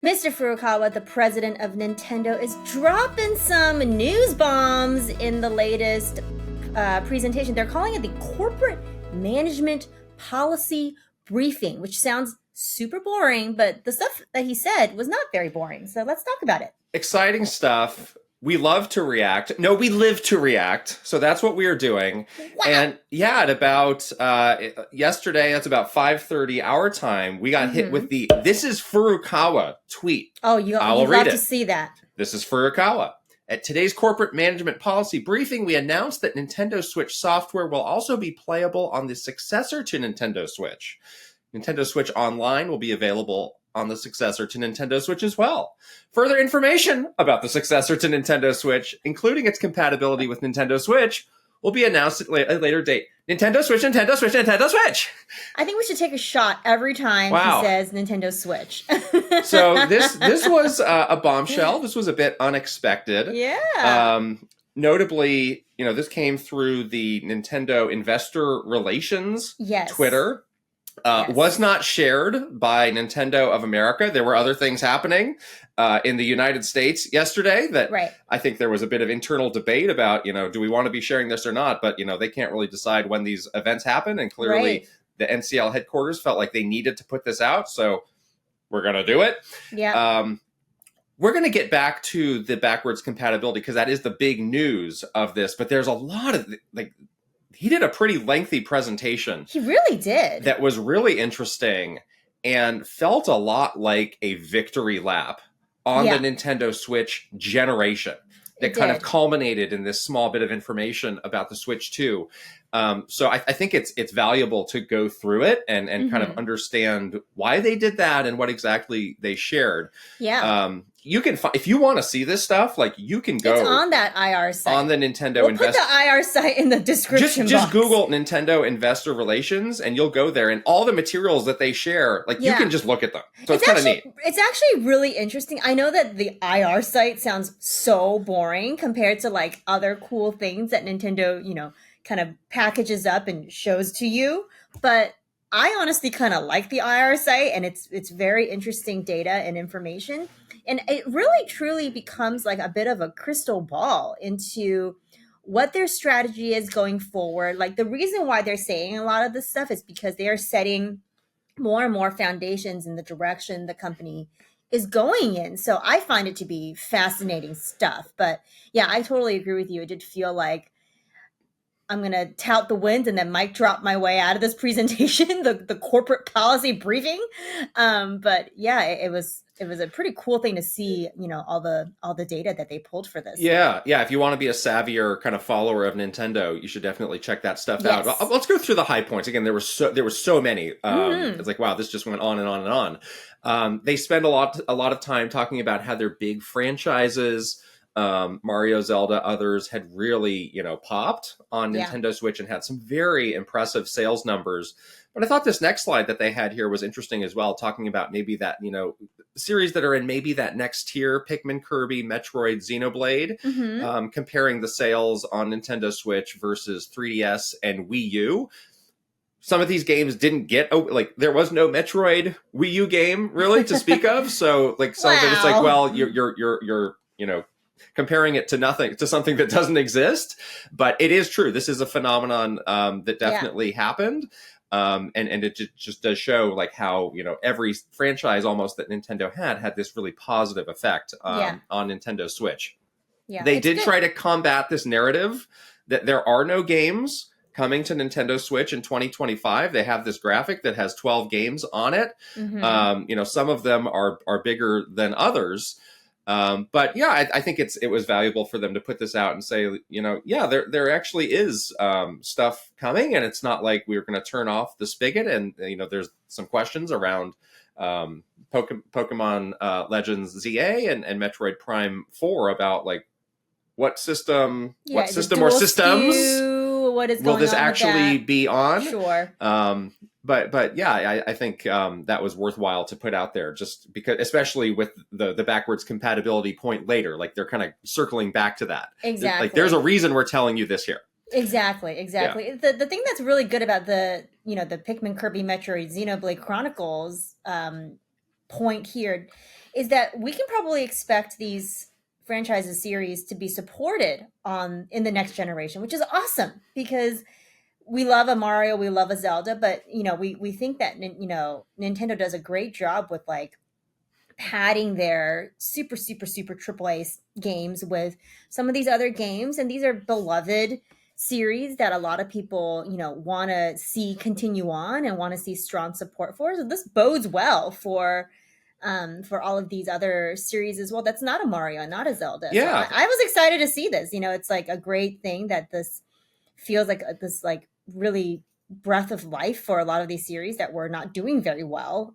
Mr. Furukawa, the president of Nintendo, is dropping some news bombs in the latest presentation. They're calling it the Corporate Management Policy Briefing, which sounds super boring, but the stuff that he said was not very boring. So let's talk about it. Exciting stuff. We love to react. No, we live to react. So that's what we are doing. Wow. And yeah, at about yesterday, that's about 5:30 our time, we got hit with the "This is Furukawa" tweet. Oh, you love to see that. This is Furukawa. At today's corporate management policy briefing, we announced that Nintendo Switch software will also be playable on the successor to Nintendo Switch. Nintendo Switch Online will be available on the successor to Nintendo Switch as well. Further information about the successor to Nintendo Switch, including its compatibility with Nintendo Switch, will be announced at a later date. Nintendo Switch, Nintendo Switch, Nintendo Switch! I think we should take a shot every time he says Nintendo Switch. So this was a bombshell. This was a bit unexpected. Yeah. Notably, this came through the Nintendo Investor Relations Twitter. Was not shared by Nintendo of America. There were other things happening in the United States yesterday that I think there was a bit of internal debate about, do we want to be sharing this or not? But, they can't really decide when these events happen. And clearly the NCL headquarters felt like they needed to put this out. So we're going to do it. Yeah. We're going to get back to the backwards compatibility because that is the big news of this. But there's a lot of he did a pretty lengthy presentation. He really did. That was really interesting and felt a lot like a victory lap on the Nintendo Switch generation. That kind of culminated in this small bit of information about the Switch 2. So I think it's valuable to go through it and kind of understand why they did that and what exactly they shared. Yeah. You can if you want to see this stuff, you can go. It's on that IR site. On the Nintendo We'll put the IR site in the description box. Just Google Nintendo Investor Relations and you'll go there and all the materials that they share, you can just look at them. So it's kind of neat. It's actually really interesting. I know that the IR site sounds so boring compared to other cool things that Nintendo, kind of packages up and shows to you. But I honestly kind of like the IR site and it's very interesting data and information. And it really truly becomes a bit of a crystal ball into what their strategy is going forward. The reason why they're saying a lot of this stuff is because they are setting more and more foundations in the direction the company is going in. So I find it to be fascinating stuff. But yeah, I totally agree with you. It did feel like I'm going to tout the wins and then mic drop my way out of this presentation, the corporate policy briefing. But yeah, it was a pretty cool thing to see, all the data that they pulled for this. Yeah. If you want to be a savvier kind of follower of Nintendo, you should definitely check that stuff out. Let's go through the high points. Again, there were so many. It's wow, this just went on and on and on. They spend a lot of time talking about how their big franchises, Mario, Zelda, others had really, popped on Nintendo Switch and had some very impressive sales numbers. But I thought this next slide that they had here was interesting as well, talking about maybe that, series that are in maybe that next tier, Pikmin, Kirby, Metroid, Xenoblade, comparing the sales on Nintendo Switch versus 3DS and Wii U. Some of these games didn't get, there was no Metroid Wii U game really to speak of. So some of it, it's well, you're comparing it to something that doesn't exist. But it is true. This is a phenomenon that definitely happened. And it just does show how, every franchise almost that Nintendo had this really positive effect on Nintendo Switch. Yeah, they did try to combat this narrative that there are no games coming to Nintendo Switch in 2025. They have this graphic that has 12 games on it. Some of them are bigger than others. But yeah, I think it was valuable for them to put this out and say, there actually is stuff coming, and it's not like we're going to turn off the spigot. And there's some questions around Pokemon Legends ZA and Metroid Prime 4 about what system or systems will this actually be on? Sure. But yeah, I think that was worthwhile to put out there, just because, especially with the backwards compatibility point later, they're kind of circling back to that. Exactly. There's a reason we're telling you this here. Exactly. Yeah. The thing that's really good about the Pikmin, Kirby, Metroid, Xenoblade Chronicles point here is that we can probably expect these franchises series to be supported on in the next generation, which is awesome because we love a Mario, we love a Zelda, but we think that Nintendo does a great job with like padding their super super super triple A games with some of these other games, and these are beloved series that a lot of people want to see continue on and want to see strong support for. So this bodes well for all of these other series as well. That's not a Mario, not a Zelda. So Yeah, I was excited to see this. It's like a great thing that this feels like this like really breath of life for a lot of these series that were not doing very well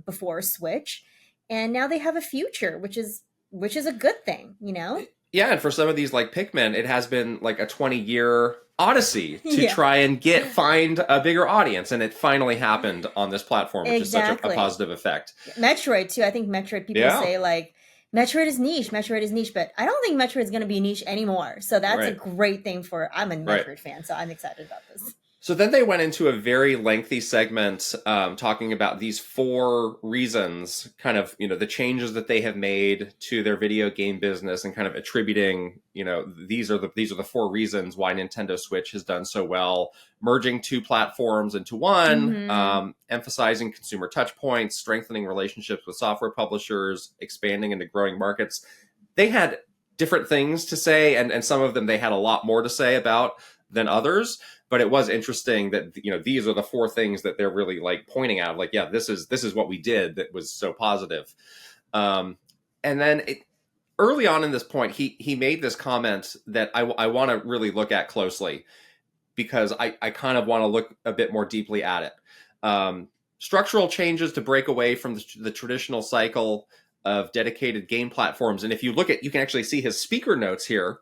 before Switch, and now they have a future, which is a good thing. yeah, and for some of these like Pikmin, it has been like a 20-year odyssey to Yeah, try and find a bigger audience, and it finally happened on this platform, which is such a exactly. positive effect. Metroid too. I think Metroid, people Yeah, say like Metroid is niche, but I don't think Metroid is going to be niche anymore. So that's a right, great thing for. I'm a right. Metroid fan, so I'm excited about this. So then they went into a very lengthy segment talking about these 4 reasons, kind of, the changes that they have made to their video game business, and kind of attributing, these are the 4 reasons why Nintendo Switch has done so well, merging 2 platforms into one, Mm-hmm. emphasizing consumer touch points, strengthening relationships with software publishers, expanding into growing markets. They had different things to say, and some of them they had a lot more to say about than others, but it was interesting that these are the 4 things that they're really like pointing out, like, yeah, this is what we did that was so positive. And then early on in this point, he made this comment that I want to really look at closely, because I kind of want to look a bit more deeply at it. Structural changes to break away from the traditional cycle of dedicated game platforms. And if you you can actually see his speaker notes here.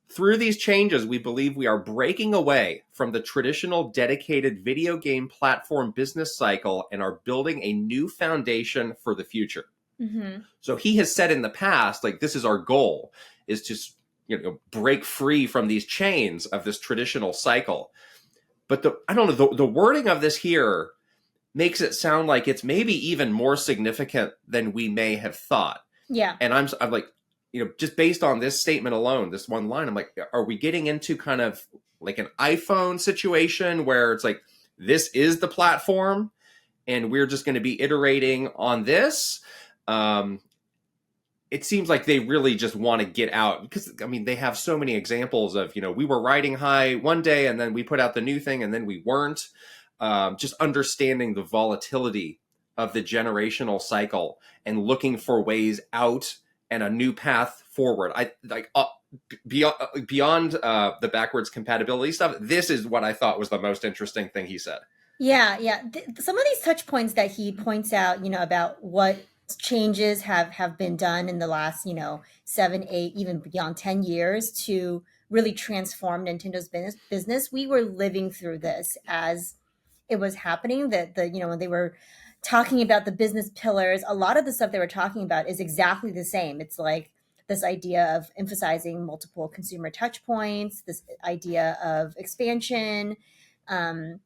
Through these changes, we believe we are breaking away from the traditional dedicated video game platform business cycle and are building a new foundation for the future. Mm-hmm. So he has said in the past, like, this is our goal, is to break free from these chains of this traditional cycle. But I don't know, the wording of this here makes it sound like it's maybe even more significant than we may have thought. Yeah. And I'm like, just based on this statement alone, this one line, I'm like, are we getting into kind of like an iPhone situation where it's like, this is the platform and we're just going to be iterating on this? It seems like they really just want to get out, because I mean, they have so many examples of, we were riding high one day and then we put out the new thing and then we weren't. Just understanding the volatility of the generational cycle and looking for ways out and a new path forward. I like beyond the backwards compatibility stuff. This is what I thought was the most interesting thing he said. Yeah, yeah. Some of these touch points that he points out, about what changes have been done in the last, 7, 8, even beyond 10 years to really transform Nintendo's business. We were living through this as it was happening. That when they were talking about the business pillars, a lot of the stuff they were talking about is exactly the same. It's like this idea of emphasizing multiple consumer touch points, this idea of expansion. And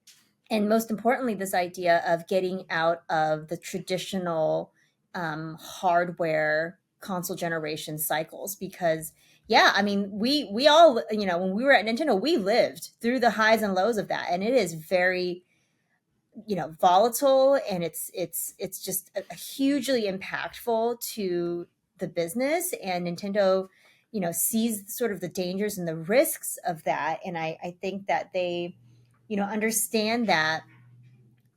most importantly, this idea of getting out of the traditional hardware console generation cycles. Because yeah, I mean, we all, when we were at Nintendo, we lived through the highs and lows of that, and it is very volatile, and it's just a hugely impactful to the business. And Nintendo sees sort of the dangers and the risks of that, and I think that they understand that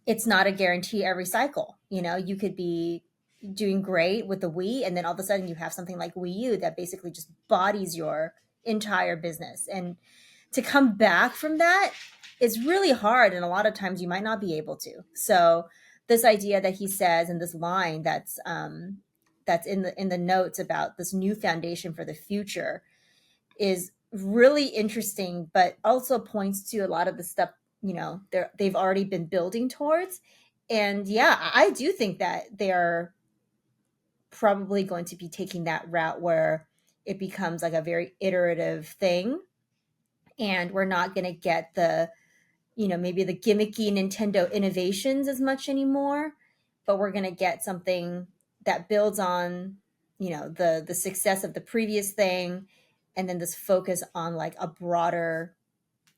it's not a guarantee every cycle. You could be doing great with the Wii, and then all of a sudden you have something like Wii U that basically just bodies your entire business. And to come back from that is really hard, and a lot of times you might not be able to. So this idea that he says, and this line that's in the notes about this new foundation for the future, is really interesting, but also points to a lot of the stuff they've already been building towards. And yeah, I do think that they are probably going to be taking that route where it becomes like a very iterative thing, and we're not going to get the maybe the gimmicky Nintendo innovations as much anymore, but we're going to get something that builds on, you know, the success of the previous thing, and then this focus on like a broader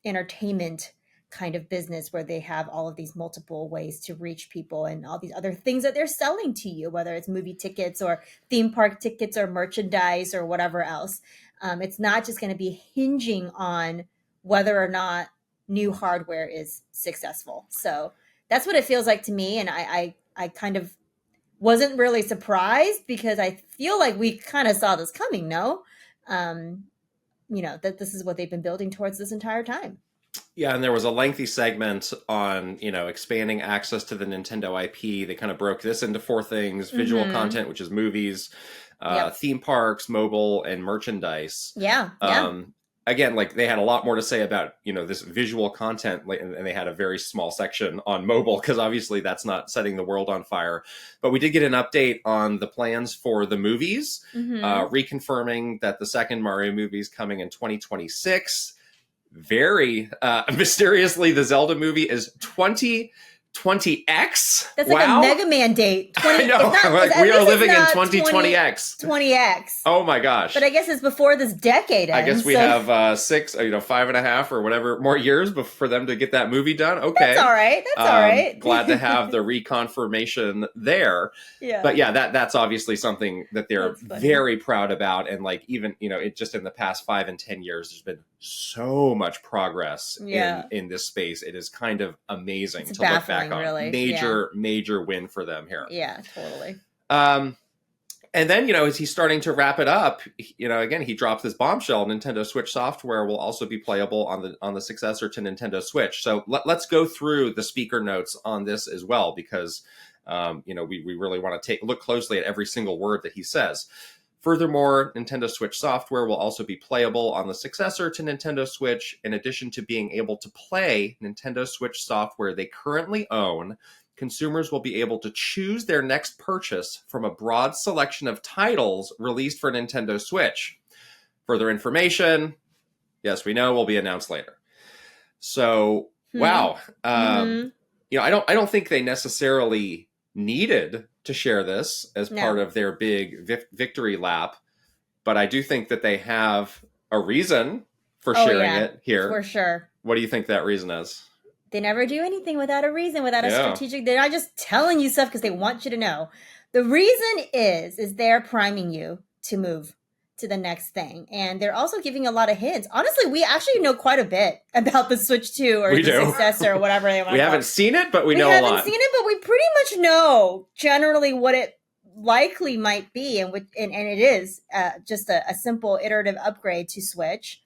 entertainment kind of business where they have all of these multiple ways to reach people and all these other things that they're selling to you, whether it's movie tickets or theme park tickets or merchandise or whatever else. It's not just going to be hinging on whether or not new hardware is successful. So that's what it feels like to me. And I kind of wasn't really surprised because I feel like we kind of saw this coming, no? You know, that this is what they've been building towards this entire time. Yeah, and there was a lengthy segment on, you know, expanding access to the Nintendo IP. They kind of broke this into four things: visual content, which is movies, theme parks, mobile, and merchandise. Yeah. Again, like they had a lot more to say about, you know, this visual content, and they had a very small section on mobile because obviously that's not setting the world on fire. But we did get an update on the plans for the movies, reconfirming that the second Mario movie is coming in 2026. Very mysteriously, the Zelda movie is 2020X. That's like a Mega Man date. 20, I know. We are living in 2020X. 20X. Oh my gosh. But I guess it's before this decade ends. I guess we have 5.5 or whatever more years for them to get that movie done. Okay. That's all right. That's all right. Glad to have the reconfirmation there. Yeah. But yeah, that's obviously something that they're very proud about. And like, even, you know, it just in the past 5 and 10 years, there's been so much progress in this space. It is kind of amazing to look back on. Really. Major win for them here. Yeah, totally. And then, you know, as he's starting to wrap it up, you know, again, he drops this bombshell: Nintendo Switch software will also be playable on the successor to Nintendo Switch. So let's go through the speaker notes on this as well, because, you know, we really want to look closely at every single word that he says. Furthermore, Nintendo Switch software will also be playable on the successor to Nintendo Switch. In addition to being able to play Nintendo Switch software they currently own, consumers will be able to choose their next purchase from a broad selection of titles released for Nintendo Switch. Further information, yes, we know, will be announced later. So, wow. You know, I don't think they necessarily needed to share this as part of their big victory lap, but I do think that they have a reason for sharing it here. For sure. What do you think that reason is? They never do anything without a reason, without a strategic. They're not just telling you stuff because they want you to know. The reason is they're priming you to move to the next thing. And they're also giving a lot of hints. Honestly, we actually know quite a bit about the Switch 2 or the successor or whatever they want to call it. We haven't seen it, but we know a lot. We haven't seen it, but we pretty much know generally what it likely might be. And it is just a simple iterative upgrade to Switch.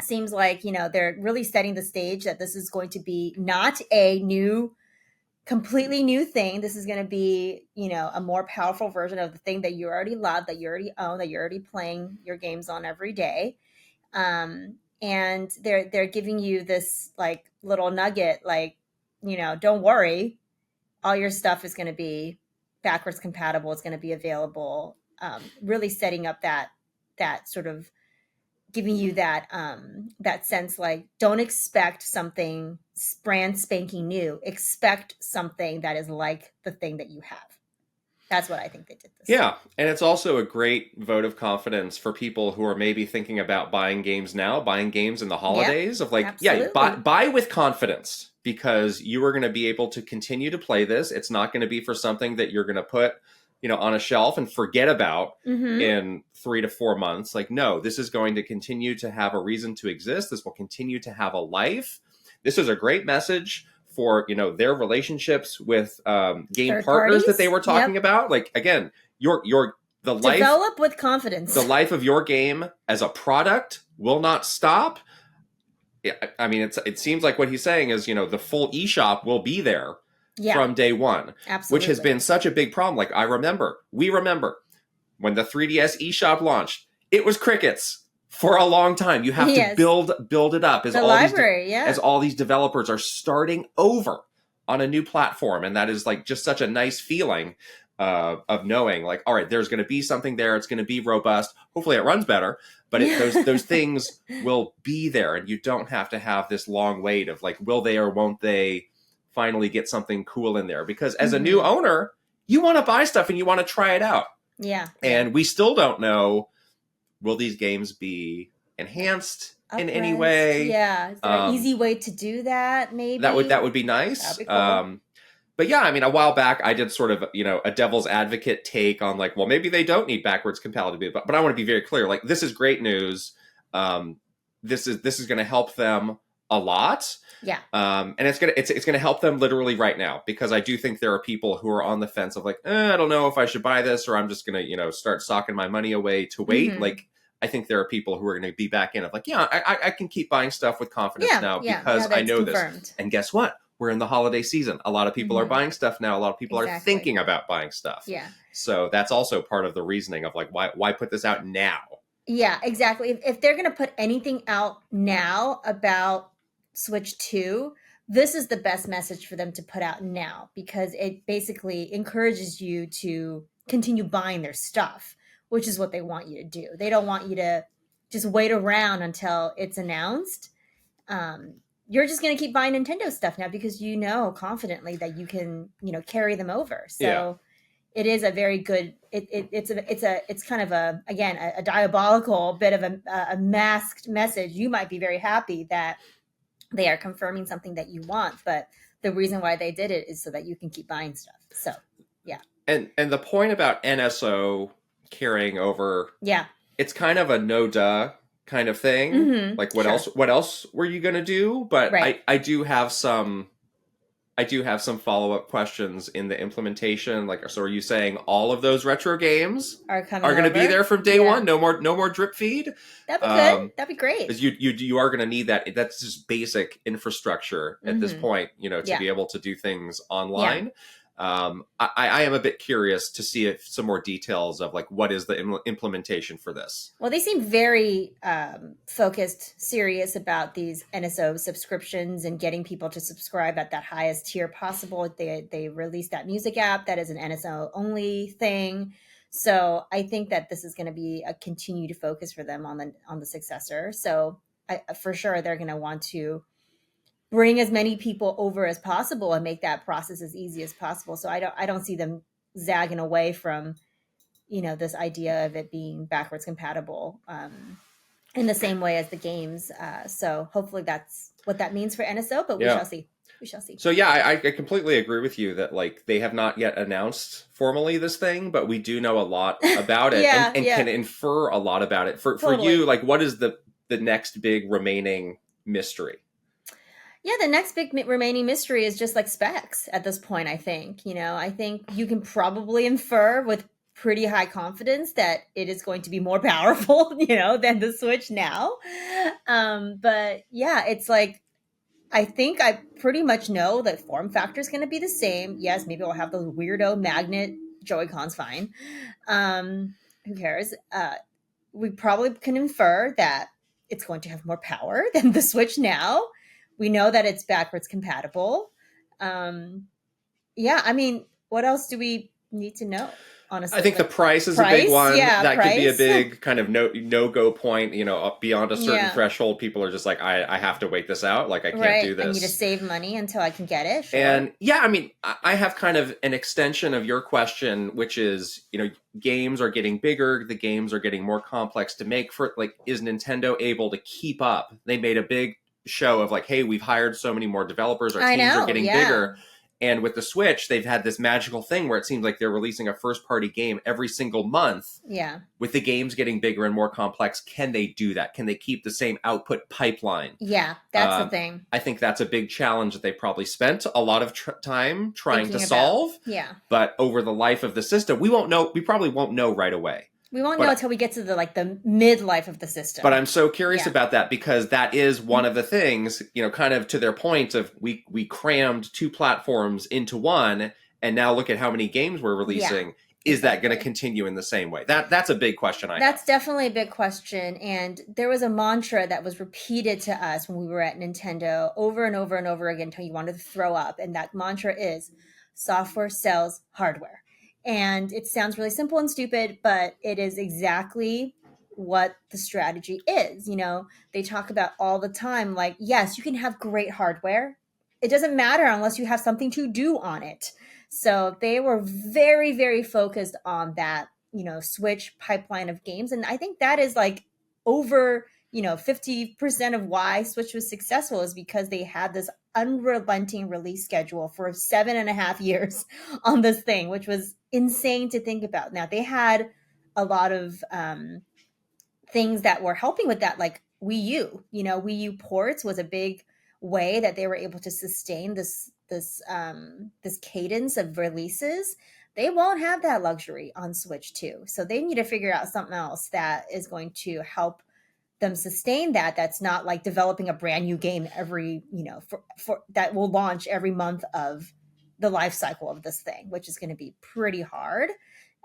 Seems like, you know, they're really setting the stage that this is going to be not a completely new thing. This is going to be, you know, a more powerful version of the thing that you already love, that you already own, that you're already playing your games on every day. And they're giving you this like little nugget, like, you know, don't worry, all your stuff is going to be backwards compatible. It's going to be available. Really setting up that sort of giving you that sense, like, don't expect something brand spanking new. Expect something that is like the thing that you have. That's what I think they did this. Yeah, and it's also a great vote of confidence for people who are maybe thinking about buying games now, buying games in the holidays. Of like, absolutely. Buy with confidence, because you are going to be able to continue to play this. It's not going to be for something that you're going to put, you know, on a shelf and forget about in 3 to 4 months. Like, no, this is going to continue to have a reason to exist. This will continue to have a life. This is a great message for, you know, their relationships with game third partners parties that they were talking about. Like, again, the life, develop with confidence. The life of your game as a product will not stop. I mean, it seems like what he's saying is, you know, the full eShop will be there from day one. Absolutely. Which has been such a big problem. Like, we remember when the 3DS eShop launched, it was crickets for a long time. You have to build it up as as all these developers are starting over on a new platform. And that is like just such a nice feeling of knowing, like, all right, there's going to be something there. It's going to be robust. Hopefully it runs better, but those things will be there. And you don't have to have this long wait of like, will they or won't they finally get something cool in there? Because as a new owner, you want to buy stuff and you want to try it out. Yeah. And we still don't know, will these games be enhanced in any way? Yeah. Is there an easy way to do that, maybe? That would be nice. That'd be cool. But yeah, I mean, a while back, I did sort of, a devil's advocate take on like, well, maybe they don't need backwards compatibility. But I want to be very clear. Like, this is great news. This is going to help them a lot. Yeah. And it's gonna help them literally right now, because I do think there are people who are on the fence of like, I don't know if I should buy this, or I'm just gonna start socking my money away to wait. Mm-hmm. Like, I think there are people who are going to be back in of like, yeah, I can keep buying stuff with confidence now because I know this. And guess what? We're in the holiday season. A lot of people are buying stuff now. A lot of people are thinking about buying stuff. Yeah. So that's also part of the reasoning of like, why put this out now? Yeah, exactly. If they're going to put anything out now about Switch 2, this is the best message for them to put out now, because it basically encourages you to continue buying their stuff, which is what they want you to do. They don't want you to just wait around until it's announced. You're just going to keep buying Nintendo stuff now because you know confidently that you can, carry them over. So it is a very good. It's kind of a diabolical bit of a masked message. You might be very happy that they are confirming something that you want, but the reason why they did it is so that you can keep buying stuff. So yeah. And the point about NSO carrying over, it's kind of a no duh kind of thing. Mm-hmm. Like what else were you going to do? But I do have some follow-up questions in the implementation. Like, so are you saying all of those retro games are going to be there from day one? No more drip feed? That'd be good. That'd be great. Because you are going to need that. That's just basic infrastructure at this point, to be able to do things online. I am a bit curious to see if some more details of like, what is the implementation for this? Well, they seem very focused, serious about these NSO subscriptions and getting people to subscribe at that highest tier possible. They released that music app that is an NSO only thing. So I think that this is going to be a continued focus for them on the successor. So for sure, they're going to want to bring as many people over as possible and make that process as easy as possible. So I don't see them zagging away from, this idea of it being backwards compatible in the same way as the games. So hopefully that's what that means for NSO, but we shall see. We shall see. So yeah, I completely agree with you that like they have not yet announced formally this thing, but we do know a lot about it and can infer a lot about it. For you, like, what is the next big remaining mystery? Yeah, the next big remaining mystery is just like specs at this point, I think. I think you can probably infer with pretty high confidence that it is going to be more powerful, than the Switch now. But yeah, it's like, I think I pretty much know that form factor is going to be the same. Yes, maybe we'll have those weirdo magnet Joy-Cons, fine. Who cares? We probably can infer that it's going to have more power than the Switch now. We know that it's backwards compatible. I mean, what else do we need to know? Honestly, I think the price is a big one. That could be a big kind of no-go point. Beyond a certain threshold, people are just like, I have to wait this out. Like, I can't do this. I need to save money until I can get it. Sure. And I mean, I have kind of an extension of your question, which is, games are getting bigger. The games are getting more complex to make. For like, is Nintendo able to keep up? They made a big show of like, hey, we've hired so many more developers. Our teams are getting bigger. And with the Switch, they've had this magical thing where it seems like they're releasing a first-party game every single month. Yeah. With the games getting bigger and more complex, can they do that? Can they keep the same output pipeline? Yeah, that's the thing. I think that's a big challenge that they probably spent a lot of time trying to solve. Yeah. But over the life of the system, we won't know. We probably won't know right away. We won't know until we get to the midlife of the system. But I'm so curious about that, because that is one of the things, kind of to their point of we crammed two platforms into one, and now look at how many games we're releasing. Yeah, is that going to continue in the same way? That's a big question. That's definitely a big question. And there was a mantra that was repeated to us when we were at Nintendo over and over and over again until you wanted to throw up. And that mantra is software sells hardware. And it sounds really simple and stupid, but it is exactly what the strategy is. They talk about all the time, like, yes, you can have great hardware. It doesn't matter unless you have something to do on it. So they were very, very focused on that, Switch pipeline of games. And I think that is like over, 50% of why Switch was successful is because they had this unrelenting release schedule for 7.5 years on this thing, which was insane to think about. Now they had a lot of things that were helping with that, like Wii U. Wii U ports was a big way that they were able to sustain this cadence of releases. They won't have that luxury on Switch 2. So they need to figure out something else that is going to help them sustain that. That's not like developing a brand new game every, for that will launch every month of the life cycle of this thing, which is going to be pretty hard.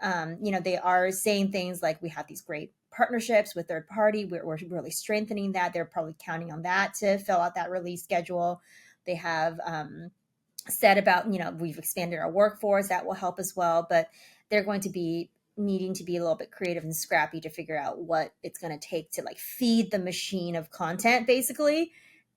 They are saying things like we have these great partnerships with third party. We're really strengthening that. They're probably counting on that to fill out that release schedule. They have said about, we've expanded our workforce. That will help as well. But they're going to be needing to be a little bit creative and scrappy to figure out what it's going to take to like feed the machine of content, basically,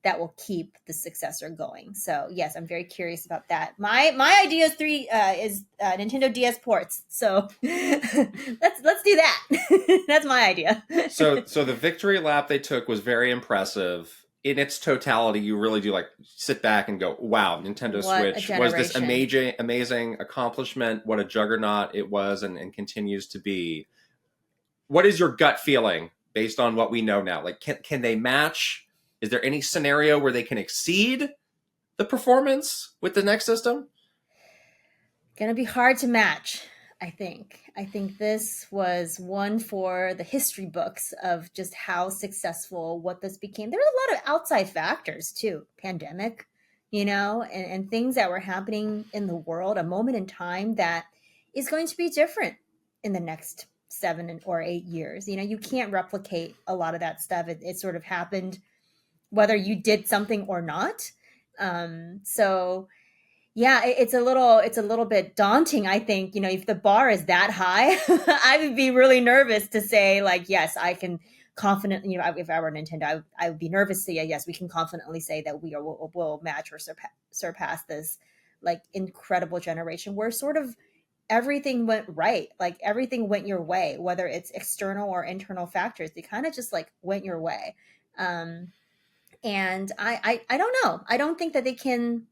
that will keep the successor going. So yes, I'm very curious about that. My idea is Nintendo DS ports. So let's do that. That's my idea. So the victory lap they took was very impressive. In its totality, you really do like sit back and go, wow, Nintendo Switch was this amazing accomplishment. What a juggernaut it was and continues to be. What is your gut feeling based on what we know now? Like, can they match? Is there any scenario where they can exceed the performance with the next system? Gonna be hard to match, I think. I think this was one for the history books of just how successful what this became. There were a lot of outside factors too. Pandemic, and things that were happening in the world, a moment in time that is going to be different in the next 7 or 8 years. You can't replicate a lot of that stuff. It sort of happened whether you did something or not. So yeah, it's a little bit daunting, I think. If the bar is that high, I would be really nervous to say like, yes, I can confidently, if I were Nintendo, I would be nervous to say, yes, we can confidently say that will match or surpass this like incredible generation where sort of everything went right. Like everything went your way, whether it's external or internal factors, they kind of just like went your way. And I don't know. I don't think they can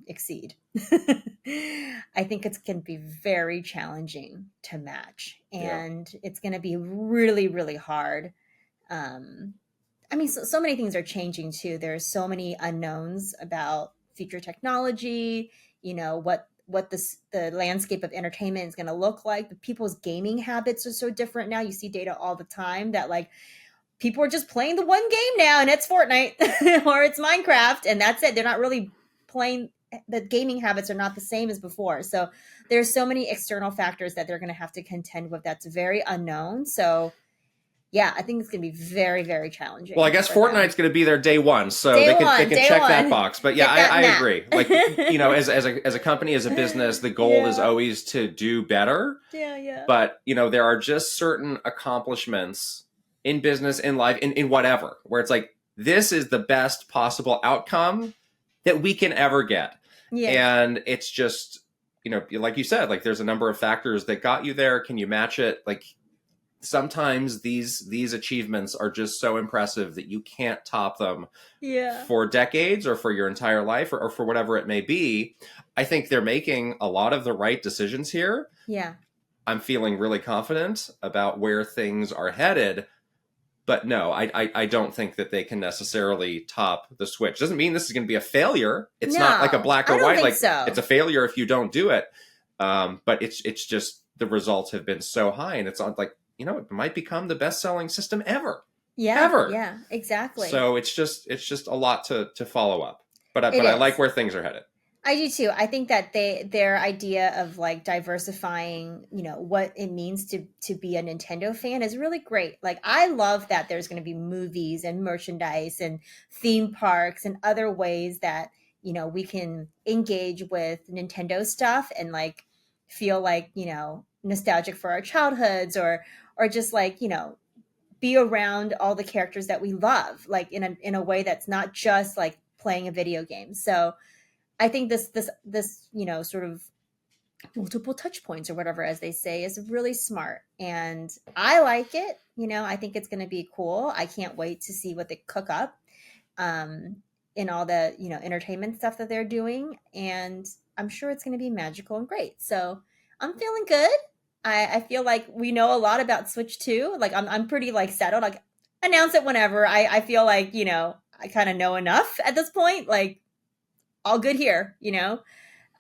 exceed. I think it's going to be very challenging to match, and it's going to be really, really hard. So many things are changing too. There's so many unknowns about future technology. What the landscape of entertainment is going to look like. People's gaming habits are so different now. You see data all the time that like people are just playing the one game now, and it's Fortnite or it's Minecraft, and that's it. They're not really playing. The gaming habits are not the same as before. So there's so many external factors that they're going to have to contend with. That's very unknown. So yeah, I think it's going to be very, very challenging. Well, I guess Fortnite's going to be there day one, so they can check that box. But yeah, I agree. Like as a company, as a business, the goal is always to do better. Yeah. But there are just certain accomplishments in business, in life, in whatever, where it's like this is the best possible outcome that we can ever get. Yeah. And it's just, like you said, like there's a number of factors that got you there. Can you match it? Like sometimes these achievements are just so impressive that you can't top them for decades or for your entire life or for whatever it may be. I think they're making a lot of the right decisions here. Yeah. I'm feeling really confident about where things are headed. But no, I don't think that they can necessarily top the Switch. Doesn't mean this is going to be a failure. It's not like a black or white. Like it's a failure if you don't do it. But it's just the results have been so high, and it's like it might become the best-selling system ever. Yeah, ever. Yeah, exactly. So it's just a lot to follow up. But I like where things are headed. I do too. I think that their idea of like diversifying, what it means to be a Nintendo fan is really great. Like I love that there's going to be movies and merchandise and theme parks and other ways that, we can engage with Nintendo stuff and like feel like, nostalgic for our childhoods or just like, be around all the characters that we love, like in a way that's not just like playing a video game. So I think this sort of multiple touch points or whatever, as they say, is really smart. And I like it. I think it's going to be cool. I can't wait to see what they cook up um, in all the, entertainment stuff that they're doing. And I'm sure it's going to be magical and great. So I'm feeling good. I feel like we know a lot about Switch 2. Like I'm pretty like settled. Like announce it whenever. I feel like, I kind of know enough at this point. Like all good here.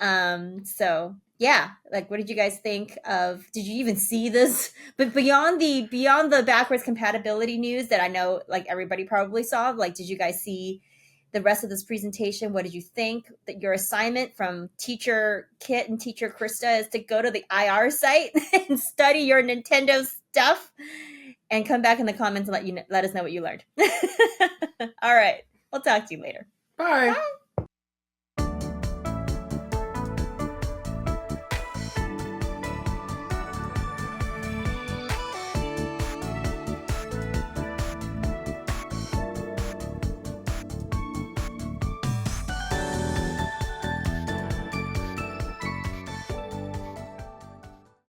So yeah, like what did you guys think of, did you even see this? But beyond the backwards compatibility news that I know like everybody probably saw, like did you guys see the rest of this presentation? What did you think? That your assignment from teacher Kit and teacher Krista is to go to the IR site and study your Nintendo stuff and come back in the comments and let us know what you learned. All right. We'll talk to you later. Bye. Bye.